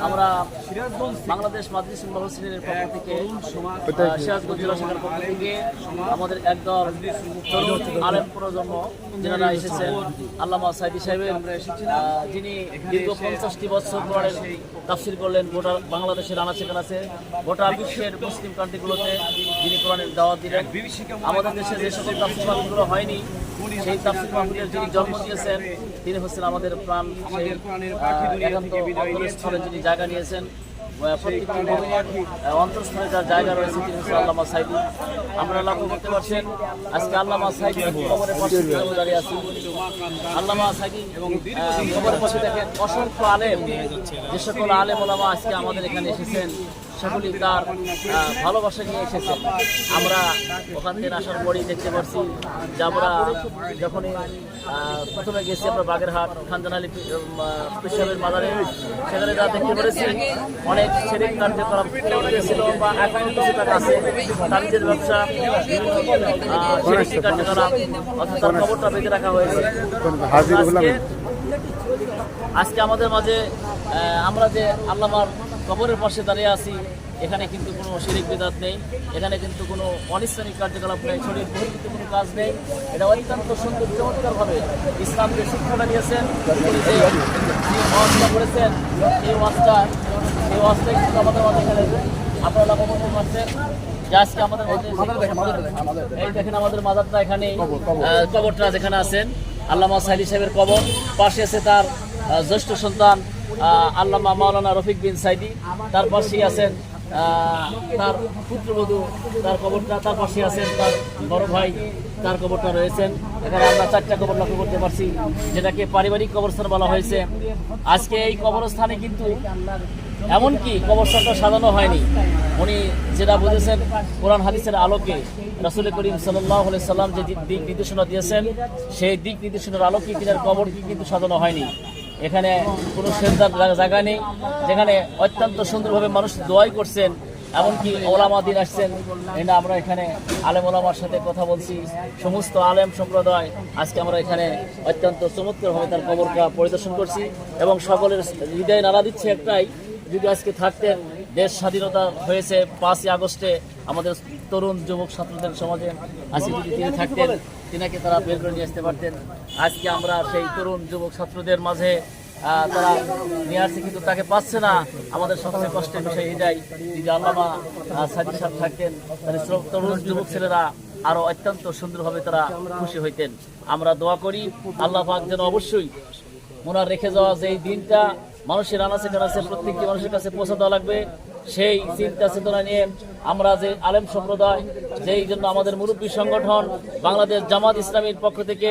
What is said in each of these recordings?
আমরা বাংলাদেশ মাদ্রাসা মহসিনের পক্ষ থেকে সিরাজগঞ্জ জেলা শাখার পক্ষ থেকে আমাদের একদল তরুণ আলেম প্রজন্ম যারা এসেছেন আল্লামা সাইদি সাহেবের যিনি দীর্ঘ 50টি বছর পরে তাফসির করলেন গোটা বাংলাদেশের আনাচে কানাচে গোটা বিশ্বের মুসলিম কান্ট্রিগুলোতে যিনি কোরআনের দাওয়াত দিলেন। আমাদের দেশে যে সকল তাফসির মাহফিলগুলো হয়নি সেই তাফসির মাহফিলের যিনি জন্ম দিয়েছেন তিনি হচ্ছেন আমাদের প্রাণ সেই একান্ত অন্তরস্থলে যিনি জায়গা নিয়েছেন। প্রত্যেকটি মুমিনের অন্তরস্থলে যার জায়গা রয়েছে তিনি হচ্ছেন আল্লামা সাইদি। আমরা লক্ষ্য করতে পারছেন আজকে আল্লামা সাইদি কবরের পাশে দাঁড়িয়ে আছি। আল্লামা সাইদি কবরের পাশে দেখেন অসংখ্য আলেম, যে সকল আলেম ওলামা আজকে আমাদের এখানে এসেছেন সেগুলি তার ভালোবাসা নিয়ে এসেছেন। আমরা ওখান থেকে আসার পরেই দেখতে পাচ্ছি যে আমরা যখনই প্রথমে গেছি আমরা বাগেরহাট খানজান আলী সাহেবের মাজারে, সেখানে যা দেখতে পেরেছি অনেক শিরক কার্যকলাপ ছিল বা এখনো কিছুটা আছে তাবিজের ব্যবসা, শিরকি কার্যকলাপ, অথচ তার খবরটা বেঁধে রাখা হয়েছে। আজকে আমাদের মাঝে আমরা যে আল্লামার কবরের পাশে দাঁড়িয়ে আছি, এখানে কিন্তু কোনো শিরক বিদআত নেই, এখানে কিন্তু কোনো অনিসলামিক কার্যকলাপ নেই, শরীর বহির্ভূত কোনো কাজ নেই। এটা অত্যন্ত সুন্দর চমৎকারভাবে ইসলাম যে শিক্ষাটা দিয়েছেন, যে ওয়াজটা করেছেন, এই ওয়াজটাই কিন্তু আমাদের মাঝে এখানে আপনারা লক্ষ্য করতে পারছেন যে আজকে আমাদের এই দেখেন আমাদের মাজারটা এখানে, কবরটা যেখানে আছেন আল্লামা সাইদি সাহেবের কবর, পাশে আছে তার জ্যেষ্ঠ সন্তান আল্লামা মাওলানা রফিক বিন সাইদি, তার পাশেই আছেন তার পুত্রবধূ, তার কবরটা, তার পাশে আছেন তার বড় ভাই, তার কবরটা রয়েছেন। এখানে আমরা 4টা কবর লক্ষ্য করতে পারছি, যেটাকে পারিবারিক কবরস্থান বলা হয়েছে। আজকে এই কবরস্থানে কিন্তু এমনকি কবরস্থানটা সাজানো হয়নি, উনি যেটা বুঝেছেন কোরআন হাদিসের আলোকে রাসূল করিম সাল্লাল্লাহু আলাইহি সাল্লাম যে দিক নির্দেশনা দিয়েছেন সেই দিক নির্দেশনার আলোকে তিনার কবর কিন্তু সাজানো হয়নি। এখানে কোনো সেজদার জায়গা নেই, যেখানে অত্যন্ত সুন্দরভাবে মানুষ দোয়াই করছেন, এমনকি ওলামা দিন আসছেন। আমরা এখানে আলেম ওলামার সাথে কথা বলছি, সমস্ত আলেম সম্প্রদায় আজকে আমরা এখানে অত্যন্ত চমৎকারভাবে তার কবরটা পরিদর্শন করছি এবং সকলের হৃদয় নাড়া দিচ্ছে একটাই, যদি আজকে থাকতেন, দেশ স্বাধীনতা হয়েছে 5ই আগস্টে, আমাদের তরুণ যুবক ছাত্রদের সমাজে আজকে যদি তিনি থাকতেন, তিনাকে তারা বের করে নিয়ে আসতে পারতেন। আজকে আমরা সেই তরুণ যুবক ছাত্রদের মাঝে তারা নিয়ে আসছে, কিন্তু তাকে পাচ্ছে না। আমাদের সবচেয়ে কষ্টের বিষয় এটাই, যদি আল্লামা সাইদি সাহেব থাকতেন তাহলে তরুণ যুবক ছেলেরা আরো অত্যন্ত সুন্দরভাবে তারা খুশি হইতেন। আমরা দোয়া করি আল্লাহ পাক যেন অবশ্যই ওনার রেখে যাওয়া যে দিনটা মানুষের আনাচে কানাচে প্রত্যেকটি মানুষের কাছে পৌঁছে দেওয়া লাগবে, সেই চিন্তা চেতনা নিয়ে আমরা যে আলেম সম্প্রদায়, যেই জন্য আমাদের মুরব্বী সংগঠন বাংলাদেশ জামাত ইসলামীর পক্ষ থেকে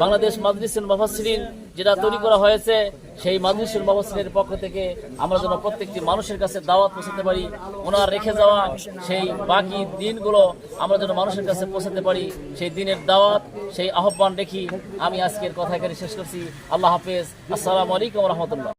বাংলাদেশ মাদ্রাসাতুল মুফাসসিরিন যেটা তৈরি করা হয়েছে, সেই মাদ্রাসাতুল মুফাসসিরিনের পক্ষ থেকে আমরা যেন প্রত্যেকটি মানুষের কাছে দাওয়াত পৌঁছাতে পারি, ওনার রেখে যাওয়া সেই বাকি দিনগুলো আমরা যেন মানুষের কাছে পৌঁছাতে পারি, সেই দিনের দাওয়াত, সেই আহ্বান রেখি আমি আজকের কথা এখানে শেষ করছি। আল্লাহ হাফেজ, আসসালামু আলাইকুম ওয়া রাহমাতুল্লাহ।